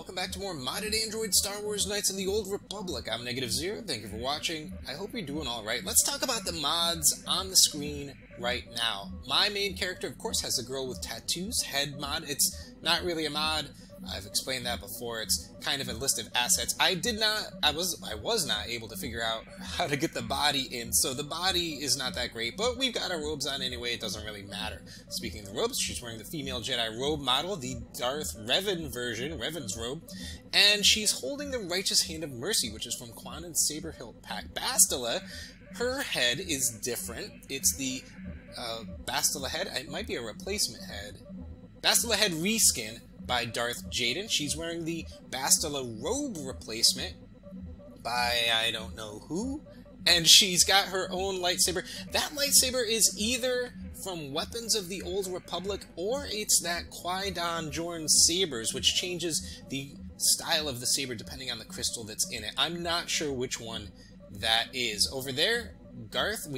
Welcome back to more modded Android Star Wars Knights of the Old Republic. I'm NegativeZero. Thank you for watching. I hope you're doing alright. Let's talk about the mods on the screen right now. My main character, of course, has a girl with tattoos, head mod. It's not really a mod. I've explained that before. It's kind of a list of assets. I was not able to figure out how to get the body in, so the body is not that great, but we've got our robes on anyway. It doesn't really matter. Speaking of the robes, she's wearing the female Jedi robe model, the Darth Revan version, Revan's robe, and she's holding the Righteous Hand of Mercy, which is from Quanon's Saber Hilt pack. Bastila, her head is different. It's the Bastila head. It might be a replacement head. Bastila head reskin by Darth Jaden. She's wearing the Bastila robe replacement by I don't know who, and she's got her own lightsaber. That lightsaber is either from Weapons of the Old Republic or it's that Qui-Gon Jinn sabers, which changes the style of the saber depending on the crystal that's in it. I'm not sure which one that is. Over there, Karth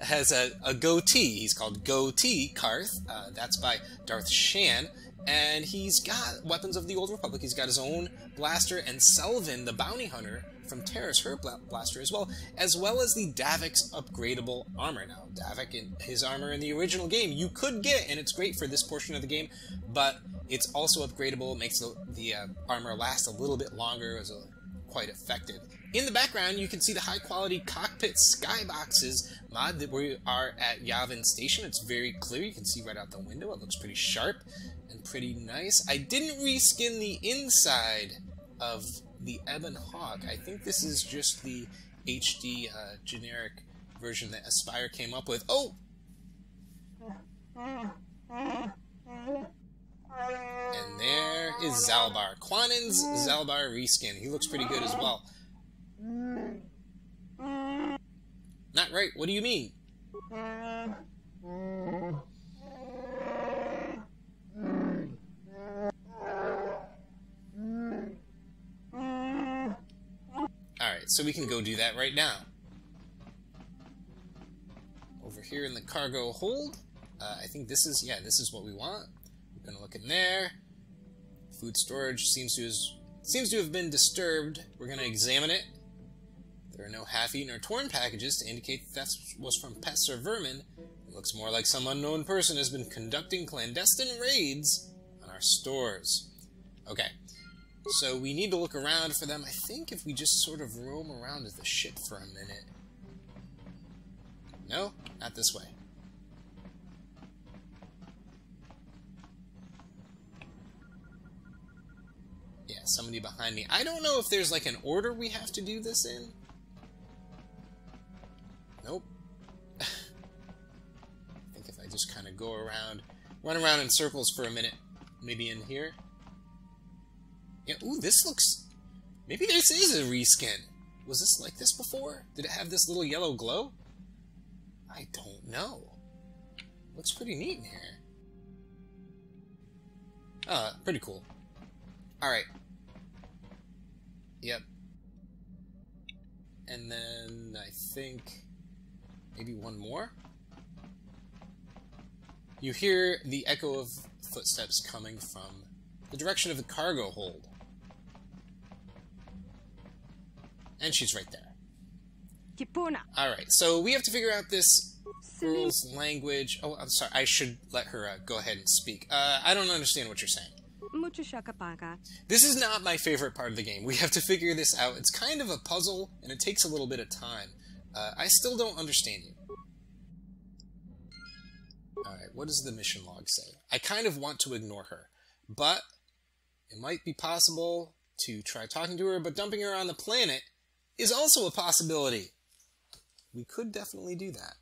has a goatee. He's called Goatee Karth. That's by Darth Shan. And he's got Weapons of the Old Republic. He's got his own blaster. And Selvin, the bounty hunter from Terrace, her blaster as well as the Davik's upgradable armor. Now, Davik, in his armor in the original game, you could get, and it's great for this portion of the game, but it's also upgradable. It makes the armor last a little bit longer. It was quite effective. In the background, you can see the high-quality cockpit skyboxes mod that we are at Yavin Station. It's very clear. You can see right out the window. It looks pretty sharp and pretty nice. I didn't reskin the inside of the Ebon Hawk. I think this is just the HD generic version that Spire came up with. Oh! And there is Zalbar. Quanon's Zalbar reskin. He looks pretty good as well. Not right. What do you mean? Alright, so we can go do that right now. Over here in the cargo hold, I think this is what we want. We're going to look in there. Food storage seems to have been disturbed. We're going to examine it. There are no half-eaten or torn packages to indicate that was from pests or vermin. It looks more like some unknown person has been conducting clandestine raids on our stores. Okay, so we need to look around for them. I think if we just sort of roam around the ship for a minute. No, not this way. Yeah, somebody behind me. I don't know if there's like an order we have to do this in. Nope. I think if I just kind of go around, run around in circles for a minute, maybe in here. Yeah, ooh, this looks... Maybe this is a reskin. Was this like this before? Did it have this little yellow glow? I don't know. Looks pretty neat in here. Pretty cool. Alright. Yep. And then I think maybe one more. You hear the echo of footsteps coming from the direction of the cargo hold. And she's right there. Alright, so we have to figure out this girl's language. Oh, I'm sorry. I should let her go ahead and speak. I don't understand what you're saying. This is not my favorite part of the game. We have to figure this out. It's kind of a puzzle, and it takes a little bit of time. I still don't understand you. Alright, what does the mission log say? I kind of want to ignore her, but it might be possible to try talking to her, but dumping her on the planet is also a possibility. We could definitely do that.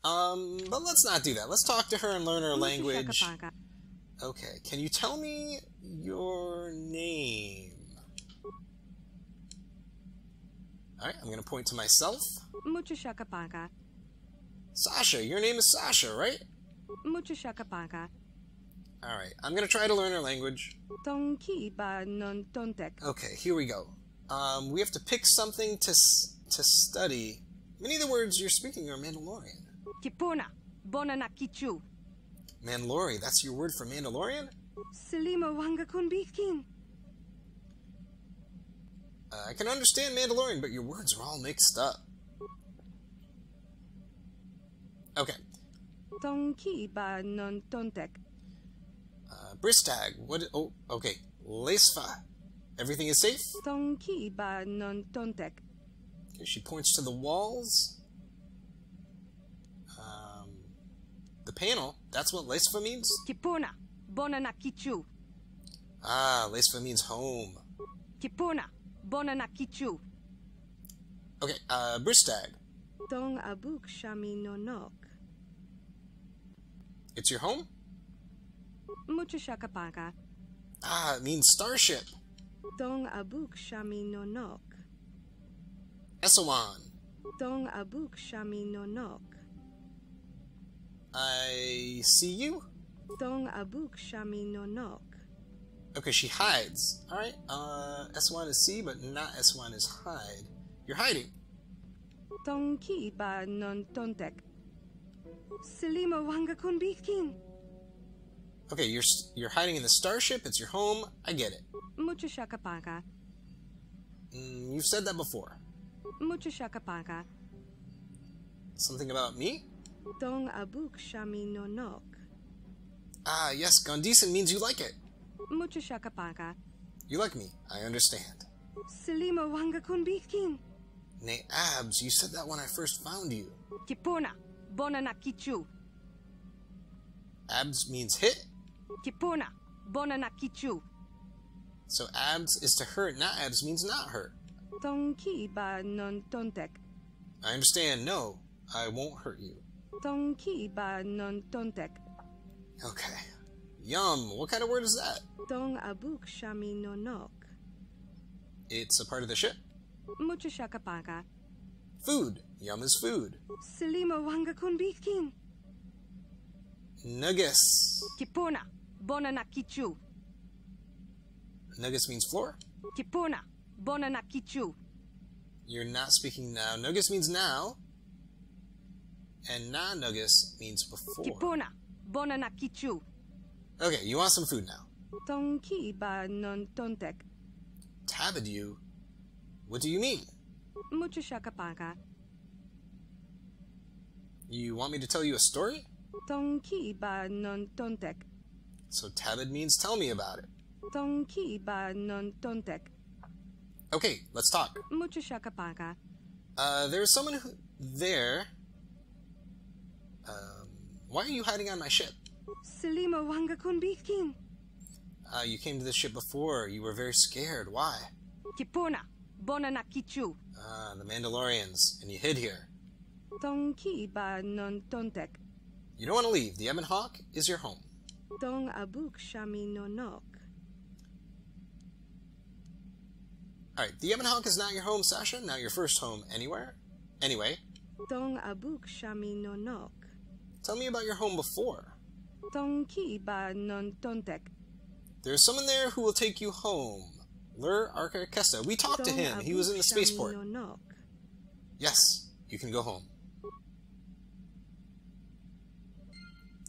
But let's not do that. Let's talk to her and learn her language. Okay, can you tell me your name? Alright, I'm going to point to myself. Sasha, your name is Sasha, right? Alright, I'm going to try to learn her language. Okay, here we go. We have to pick something to study. Many of the words you're speaking are Mandalorian. Mandalorian, that's your word for Mandalorian? Selima wanga kunbitkin. I can understand Mandalorian, but your words are all mixed up. Okay. Tonki ba non tontek. Bristag, what? Oh, okay. Lesfa, everything is safe? Tonki ba non tontek. Okay, she points to the walls. The panel, that's what Lesfa means? Kipuna, bona na kichu. Ah, Lesfa means home. Kipuna, bona na kichu. Okay, Bristag. Tong abuk shami no nok. It's your home? Mucho shakapaka. Ah, it means starship. Tong abuk shami no nok. Esawan. Tong abuk shami no nok. I see you? Tong abuk shami no nok. Okay, she hides. Alright, S1 is see, but not S1 is hide. You're hiding. Tong ki ba non tontek. Selima wanga kunbitkin. Okay, you're hiding in the starship, it's your home, I get it. Mucho shakapaka. You've said that before. Mucho shakapaka. Something about me? Tong abuk shami no nok. Ah, yes, Gondisan means you like it. Mucho shakapaka. You like me, I understand. Selima wanga kunbitkin. Nay, Abs, you said that when I first found you. Kipuna, bona na kichu. Abs means hit? Kipuna, bona na kichu. So Abs is to hurt, not Abs means not hurt. Tong ki ba non tontek. I understand, no, I won't hurt you. Tong ki ba non tontek. Okay. Yum, what kind of word is that? Tong abuk shami no nok. It's a part of the ship? Mucho shakapaka. Food. Yum is food. Selima wanga kunbitkin. Nuggus. Kipuna, bona na kichu. Nuggus means floor? Kipuna, bona na kichu. You're not speaking now. Nuggus means now. And na Nuggus means before. Kipuna, bona na kichu. Okay, you want some food now. Tong ki ba non tontek. Tabid you? What do you mean? Mucho shakapaka. You want me to tell you a story? Tong ki ba non tontek. So Tabid means tell me about it. Tong ki ba non tontek. Okay, let's talk. Mucho shakapaka. There's someone there. Why are you hiding on my ship? Selima wanga kunbitkin. You came to this ship before. You were very scared. Why? Kipuna, bona na kichu. The Mandalorians. And you hid here. Tong ki ba non tontek. You don't want to leave. The Ebon Hawk is your home. Tong abuk shami no nok. Alright, the Ebon Hawk is not your home, Sasha. Not your first home anywhere. Anyway. Tong abuk shami no nok. Tell me about your home before. Tong ki ba non tontek. There's someone there who will take you home. Lur Arkakesta. We talked to him. He was in the spaceport. Yes, you can go home.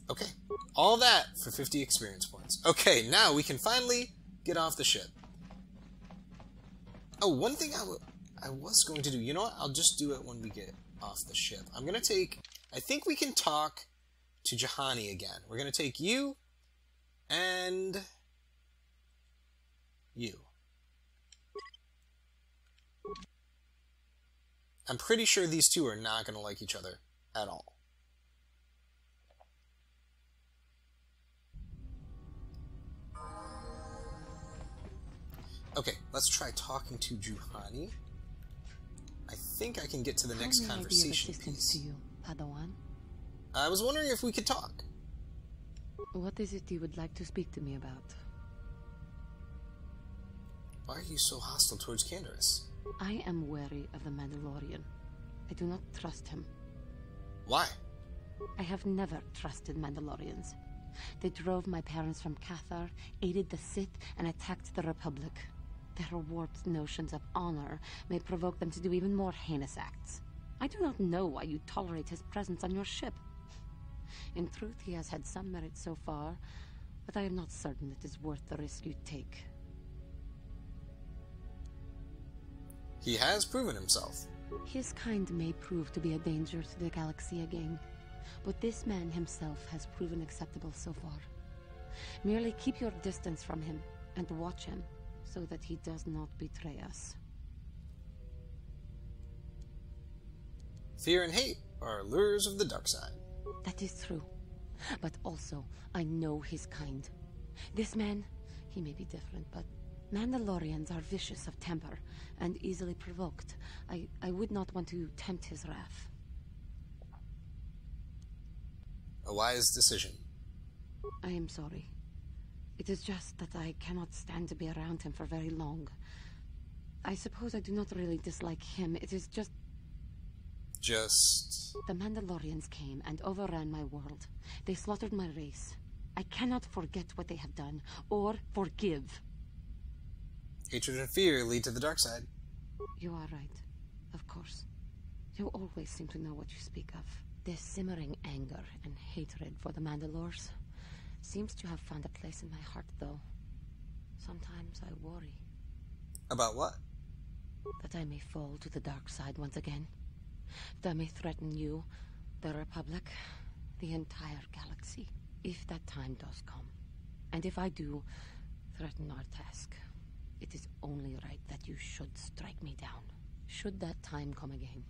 Okay, all that for 50 experience points. Okay, now we can finally get off the ship. Oh, one thing I was going to do. You know what? I'll just do it when we get off the ship. I'm going to take... I think we can talk to Juhani again. We're going to take you and you. I'm pretty sure these two are not going to like each other at all. Okay, let's try talking to Juhani. I think I can get to the next conversation piece. To you, Padawan? I was wondering if we could talk. What is it you would like to speak to me about? Why are you so hostile towards Kainzorus? I am wary of the Mandalorian. I do not trust him. Why? I have never trusted Mandalorians. They drove my parents from Cathar, aided the Sith, and attacked the Republic. Their warped notions of honor may provoke them to do even more heinous acts. I do not know why you tolerate his presence on your ship. In truth, he has had some merit so far, but I am not certain it is worth the risk you take. He has proven himself. His kind may prove to be a danger to the galaxy again, but this man himself has proven acceptable so far. Merely keep your distance from him and watch him so that he does not betray us. Fear and hate are lures of the dark side. That is true. But also, I know his kind. This man, he may be different, but Mandalorians are vicious of temper and easily provoked. I would not want to tempt his wrath. A wise decision. I am sorry. It is just that I cannot stand to be around him for very long. I suppose I do not really dislike him. It is just... The Mandalorians came and overran my world. They slaughtered my race. I cannot forget what they have done, or forgive. Hatred and fear lead to the dark side. You are right, of course. You always seem to know what you speak of. This simmering anger and hatred for the Mandalores seems to have found a place in my heart, though. Sometimes I worry. About what? That I may fall to the dark side once again. That I may threaten you, the Republic, the entire galaxy, if that time does come. And if I do threaten our task, it is only right that you should strike me down. Should that time come again,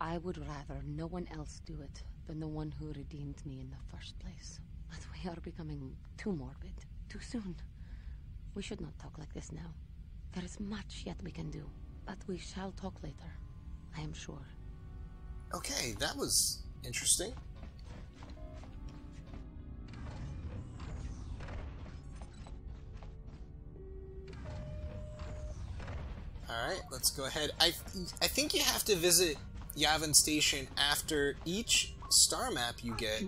I would rather no one else do it than the one who redeemed me in the first place. But we are becoming too morbid, too soon. We should not talk like this now. There is much yet we can do, but we shall talk later, I am sure. Okay, that was interesting. Alright, let's go ahead. I think you have to visit Yavin Station after each star map you get.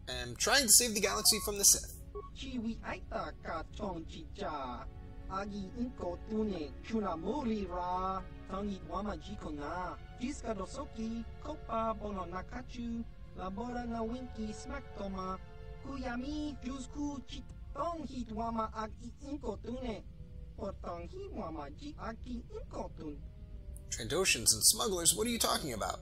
I am trying to save the galaxy from the Sith. Trandoshans and smugglers, what are you talking about?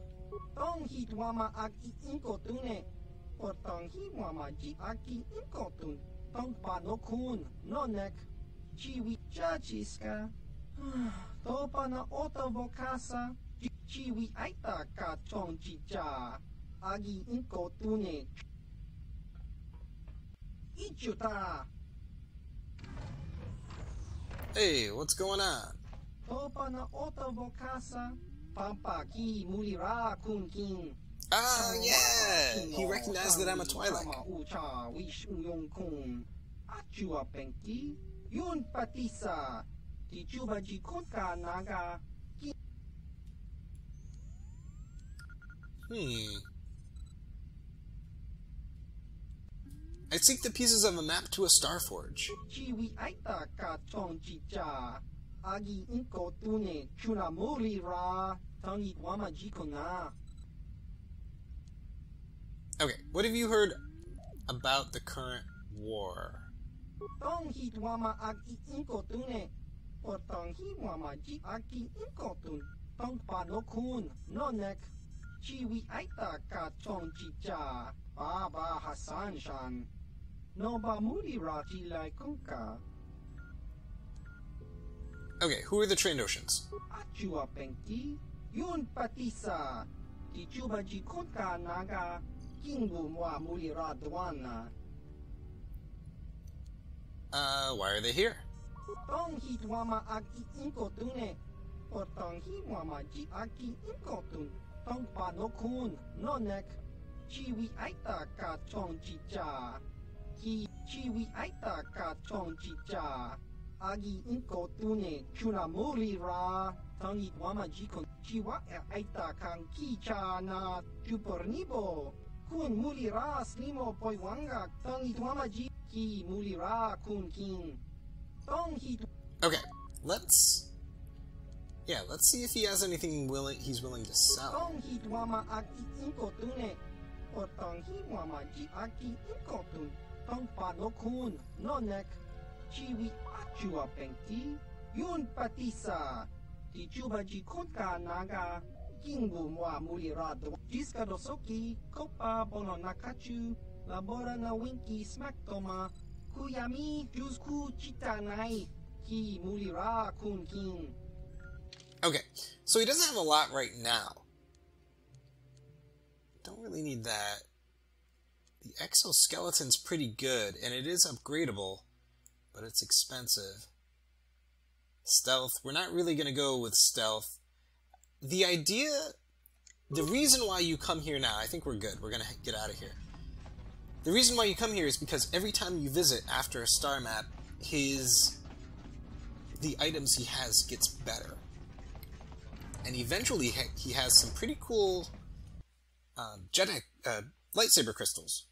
Hey, what's going on? Ah, yeah! He recognized that I'm a Twi'lek. I seek the pieces of a map to a Starforge. Okay, what have you heard about the current war? Okay, who are the Trandoshans? Why are they here? agi inko tune kuna muri ra tangi wama jikon chiwa aita kan kicha na chupornibo kun muli ra slimo poiwanga tangi wama jiki muli ra kun king tong hi. Okay, let's see if he has anything he's willing to sell. Tong hi wama aki inko tune o tong hi wama ji aki inko tune tong pa no kun no nek chiwi achua pengti yun patisa ti chuba ji konka naga kingu mwa mulirado jiska dosoki kopa bono nakachu labora na winki smack toma kuyami jusku chitanai ki mulira kun king. Okay, so he doesn't have a lot right now. Don't really need that. The exoskeleton's pretty good, and it is upgradable, but it's expensive. Stealth, we're not really going to go with stealth. The reason why you come here now, I think we're good. We're going to get out of here. The reason why you come here is because every time you visit after a star map, the items he has gets better. And eventually he has some pretty cool lightsaber crystals.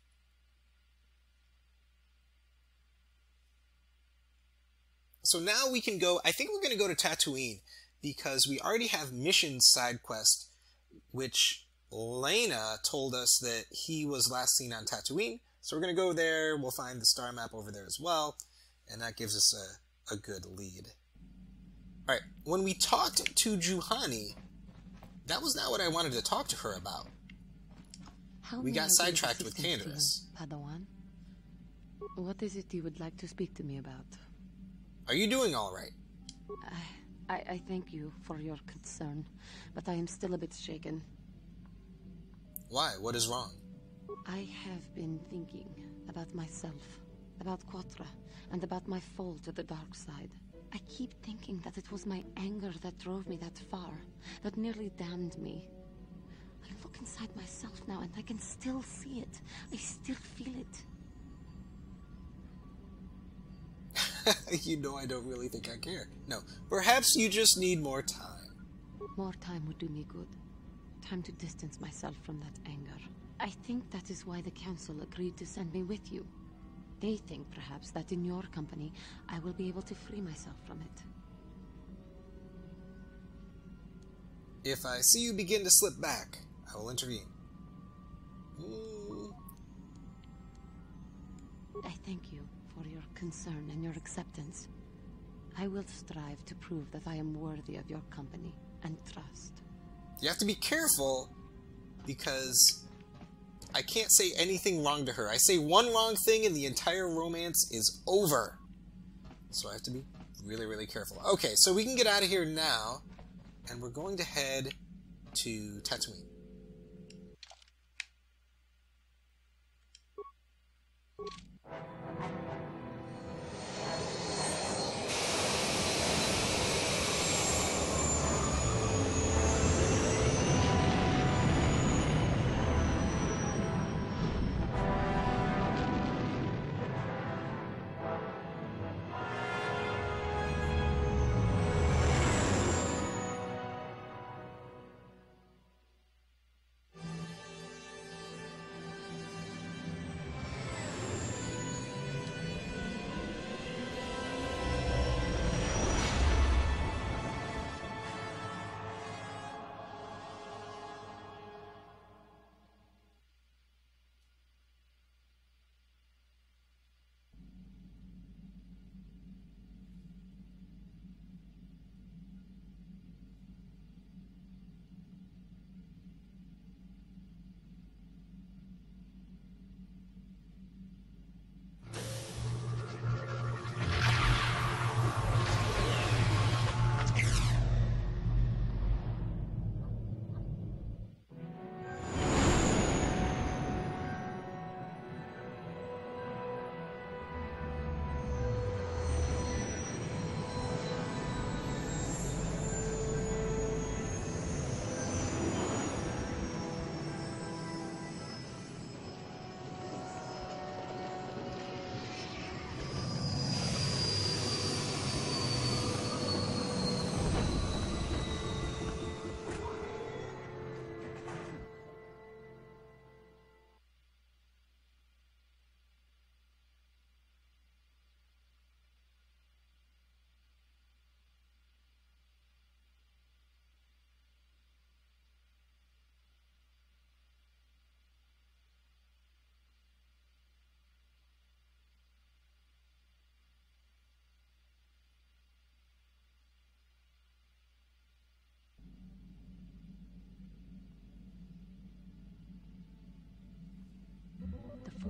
So now we can go, I think we're going to go to Tatooine, because we already have mission side quest, which Lena told us that he was last seen on Tatooine. So we're going to go there, we'll find the star map over there as well, and that gives us a good lead. Alright, when we talked to Juhani, that was not what I wanted to talk to her about. We got sidetracked with Kainzorus. Padawan, what is it you would like to speak to me about? Are you doing all right? I thank you for your concern, but I am still a bit shaken. Why? What is wrong? I have been thinking about myself, about KOTOR, and about my fall to the dark side. I keep thinking that it was my anger that drove me that far, that nearly damned me. I look inside myself now and I can still see it. I still feel it. You know I don't really think I care. No, perhaps you just need more time. More time would do me good. Time to distance myself from that anger. I think that is why the Council agreed to send me with you. They think, perhaps, that in your company, I will be able to free myself from it. If I see you begin to slip back, I will intervene. I thank you for your concern and your acceptance. I will strive to prove that I am worthy of your company and trust. You have to be careful, because I can't say anything wrong to her. I say one wrong thing and the entire romance is over. So I have to be really, really careful. Okay, so we can get out of here now, and we're going to head to Tatooine.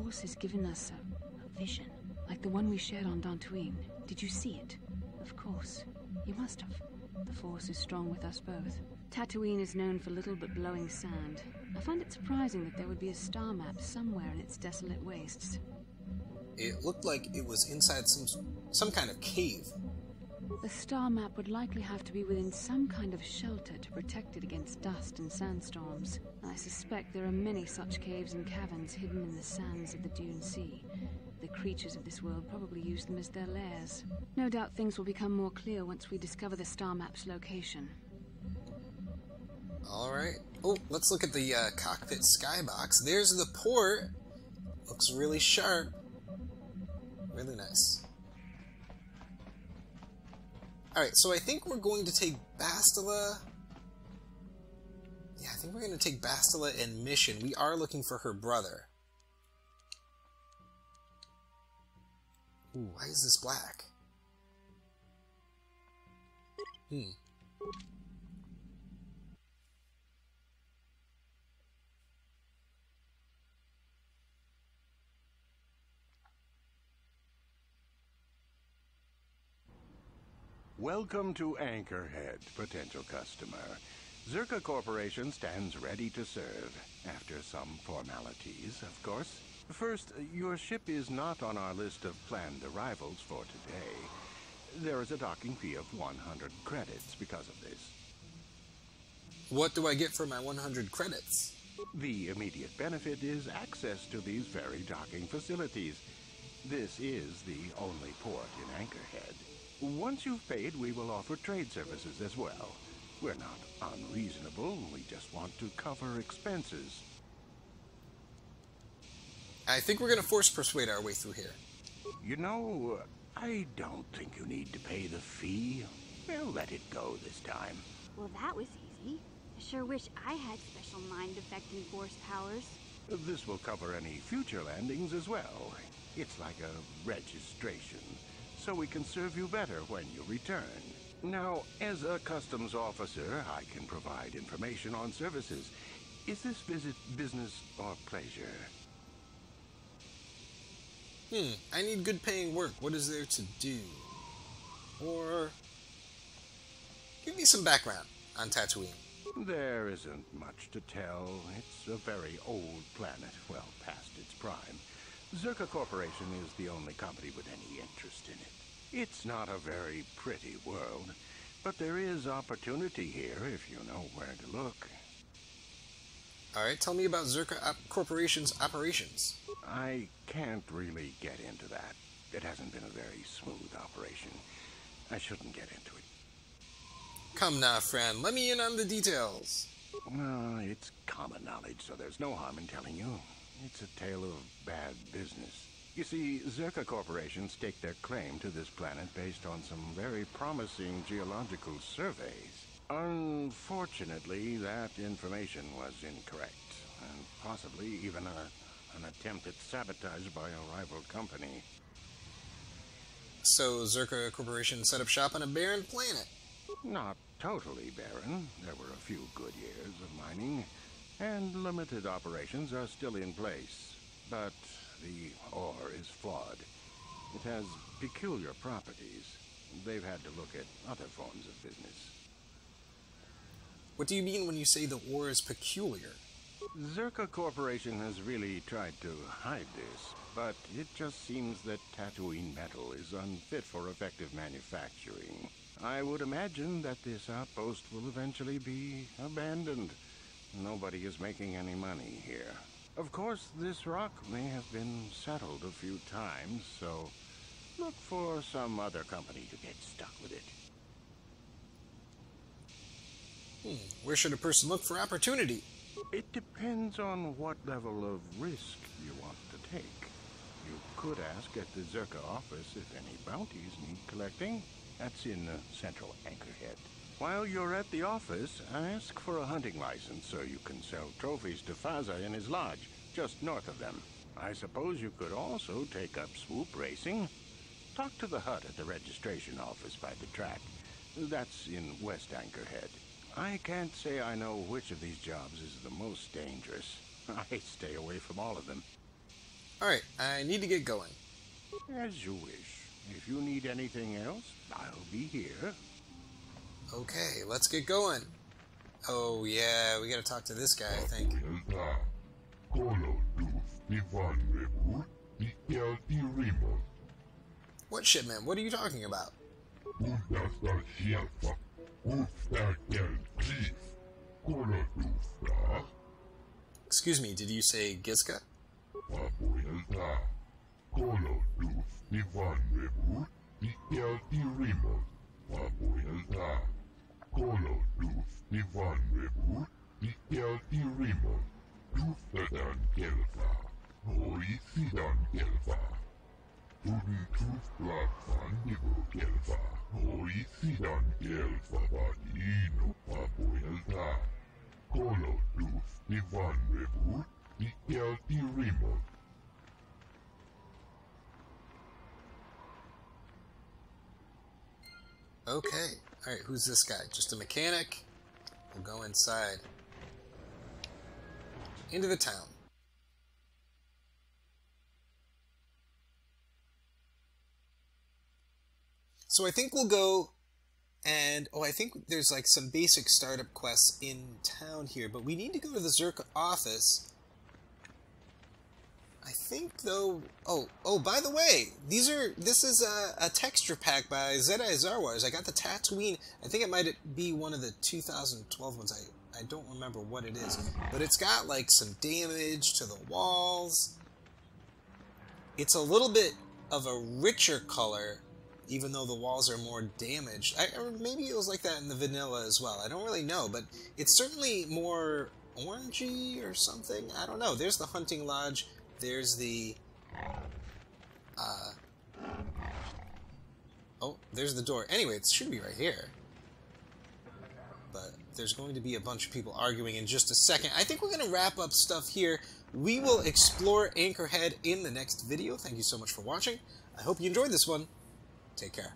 Force has given us a vision, like the one we shared on Dantooine. Did you see it? Of course. You must have. The Force is strong with us both. Tatooine is known for little but blowing sand. I find it surprising that there would be a star map somewhere in its desolate wastes. It looked like it was inside some kind of cave. The star map would likely have to be within some kind of shelter to protect it against dust and sandstorms. I suspect there are many such caves and caverns hidden in the sands of the Dune Sea. The creatures of this world probably use them as their lairs. No doubt things will become more clear once we discover the star map's location. Alright. Oh, let's look at the cockpit skybox. There's the port. Looks really sharp. Really nice. Alright, so I think we're going to take Bastila. Yeah, I think we're going to take Bastila in mission. We are looking for her brother. Ooh, why is this black? Welcome to Anchorhead, potential customer. Zerka Corporation stands ready to serve, after some formalities, of course. First, your ship is not on our list of planned arrivals for today. There is a docking fee of 100 credits because of this. What do I get for my 100 credits? The immediate benefit is access to these very docking facilities. This is the only port in Anchorhead. Once you've paid, we will offer trade services as well. We're not unreasonable, we just want to cover expenses. I think we're going to force persuade our way through here. You know, I don't think you need to pay the fee. We'll let it go this time. Well, that was easy. I sure wish I had special mind-affecting force powers. This will cover any future landings as well. It's like a registration, so we can serve you better when you return. Now, as a customs officer, I can provide information on services. Is this visit business or pleasure? I need good paying work. What is there to do? Or give me some background on Tatooine. There isn't much to tell. It's a very old planet, well past its prime. Zerka Corporation is the only company with any interest in it. It's not a very pretty world, but there is opportunity here if you know where to look. Alright, tell me about Zerka Corporation's operations. I can't really get into that. It hasn't been a very smooth operation. I shouldn't get into it. Come now, friend. Let me in on the details. Well, it's common knowledge, so there's no harm in telling you. It's a tale of bad business. You see, Zerka Corporation staked their claim to this planet based on some very promising geological surveys. Unfortunately, that information was incorrect, and possibly even an attempt at sabotage by a rival company. So Zerka Corporation set up shop on a barren planet? Not totally barren. There were a few good years of mining, and limited operations are still in place. But the ore is flawed. It has peculiar properties. They've had to look at other forms of business. What do you mean when you say the ore is peculiar? Zerka Corporation has really tried to hide this, but it just seems that Tatooine metal is unfit for effective manufacturing. I would imagine that this outpost will eventually be abandoned. Nobody is making any money here. Of course, this rock may have been settled a few times, so look for some other company to get stuck with it. Where should a person look for opportunity? It depends on what level of risk you want to take. You could ask at the Zerka office if any bounties need collecting. That's in central Anchorhead. While you're at the office, ask for a hunting license so you can sell trophies to Faza in his lodge, just north of them. I suppose you could also take up swoop racing. Talk to the hut at the registration office by the track. That's in West Anchorhead. I can't say I know which of these jobs is the most dangerous. I stay away from all of them. Alright, I need to get going. As you wish. If you need anything else, I'll be here. Okay, let's get going. Oh yeah, we gotta talk to this guy, I think. What shipment? What are you talking about? Excuse me, did you say Gizka? Okay, alright, who's this guy? Just a mechanic? We'll go inside. Into the town. So I think we'll go and... Oh, I think there's like some basic startup quests in town here, but we need to go to the Zerka office. I think, though... Oh, by the way, this is a texture pack by XediXarwarz. I got the Tatooine. I think it might be one of the 2012 ones. I don't remember what it is. But it's got, like, some damage to the walls. It's a little bit of a richer color, even though the walls are more damaged. Or maybe it was like that in the vanilla as well. I don't really know, but it's certainly more orangey or something. I don't know. There's the hunting lodge. There's the, oh, there's the door. Anyway, it should be right here. But there's going to be a bunch of people arguing in just a second. I think we're going to wrap up stuff here. We will explore Anchorhead in the next video. Thank you so much for watching. I hope you enjoyed this one. Take care.